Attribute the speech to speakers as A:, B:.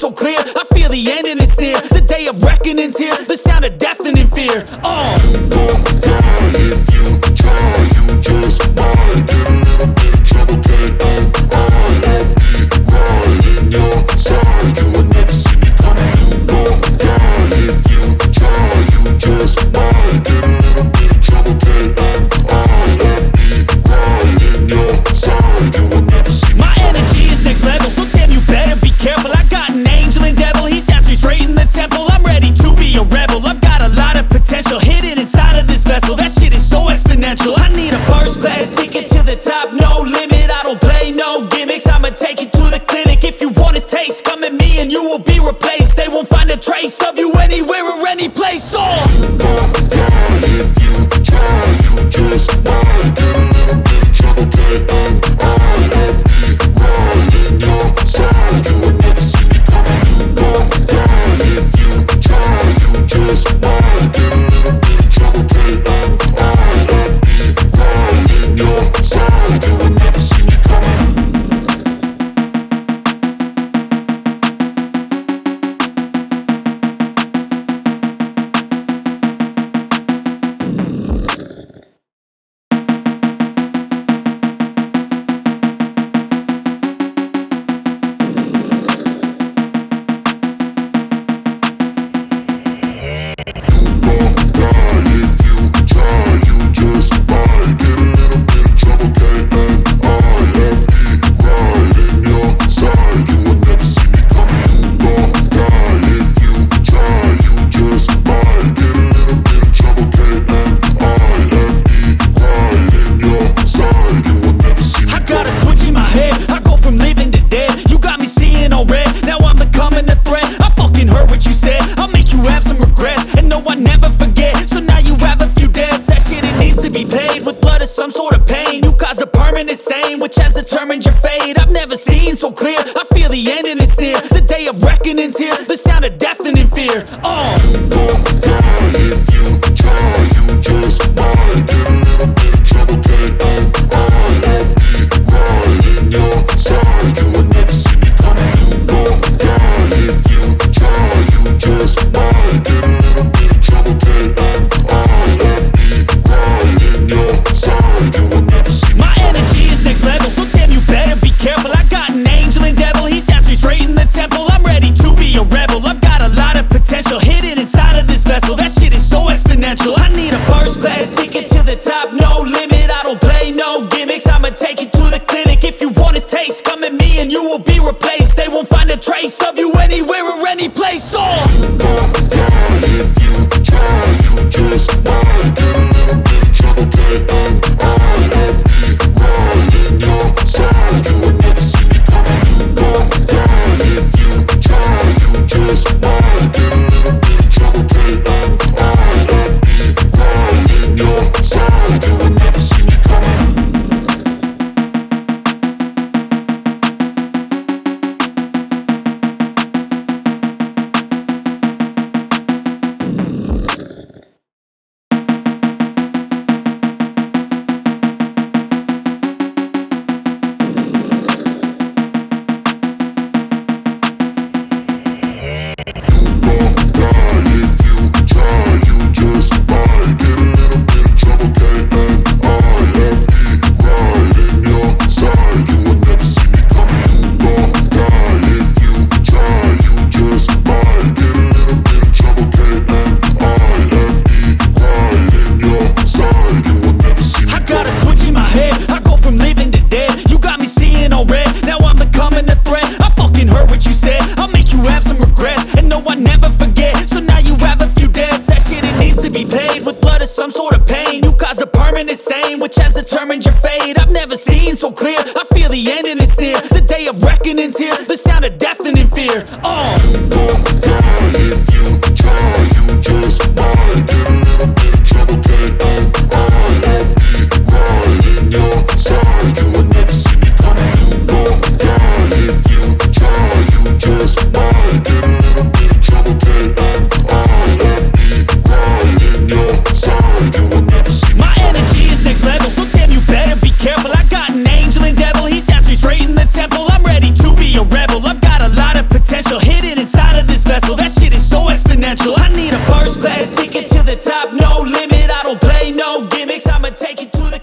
A: so clear. I feel the end and it's near. The day of reckoning's here. The sound of deafening fear.
B: You won't die if you try. You just might get a little bit of trouble. K-N-I-F-E, right in your side. You will never see me coming. You won't die if you try. You just might get a little bit of trouble. K-N-I-F-E, right in your side. You will never see me
A: My energy is next level, so damn you better be careful. I got an angel and devil, he stabs me straight in the temple. I'm ready to be a rebel, I've got a lot of potential hidden inside of this vessel. That shit is so exponential. I need a first class ticket to the top, no limit. I don't play no gimmicks, I'ma take you to the clinic. If you want a taste, come at me and you will be replaced. They won't find a trace of you anywhere or any place.
B: You won't die if you try. You just might get a little bit of trouble. K-N-I-F-E, right in your side. You will never see me coming. You won't die if you try. You just might get a little bit of trouble. K-N-I-F-E, right in your side. You will never see me coming.
A: Stain, which has determined your fate. I've never seen so clear. I feel the end and it's near. The day of reckoning's here. The sound of deafening fear.
B: You won't die if you try. You just might get a little bit of trouble. K-N-I-F-E, right in your side. You will never see me coming. You won't die if you try. You just might get a little bit of trouble. K-N-I-F-E, right in your side. You will never see me
A: My energy is next level, so damn you better be careful. I got an angel and devil, he stabs me straight in the temple. I'm ready to be a rebel, I've got a lot of potential hidden inside of this vessel. That shit is so exponential. I need a first class ticket to the top, no limit. I don't play no gimmicks, I'ma take you to the clinic. If you want a taste, come at me and you will be replaced. They won't find a trace of you anywhere or any place.
B: You won't die if you try. You just might get a little bit of trouble. K-N-I-F-E, right in your side. You will never see me coming. You won't die if you try. You just might get a little bit of trouble. K-N-I-F-E, right in your side. You will never see me coming.
A: Stain, which has determined your fate. I've never seen so clear. I feel the end and it's near. The day of reckoning's here. The sound of deafening fear.
B: You won't die if you try. You just might get a little bit of trouble. K-N-I-F-E, right in your side. You will never see me coming. You won't die if you try. You just might get a little bit of trouble. K-N-I-F-E, right in your side. You will never see me
A: My energy is next level, so damn you better be careful. I got an angel and devil, he stabs me straight in the temple. I'm ready to be a rebel, I've got a lot of potential hidden gimmicks, I'ma take you to the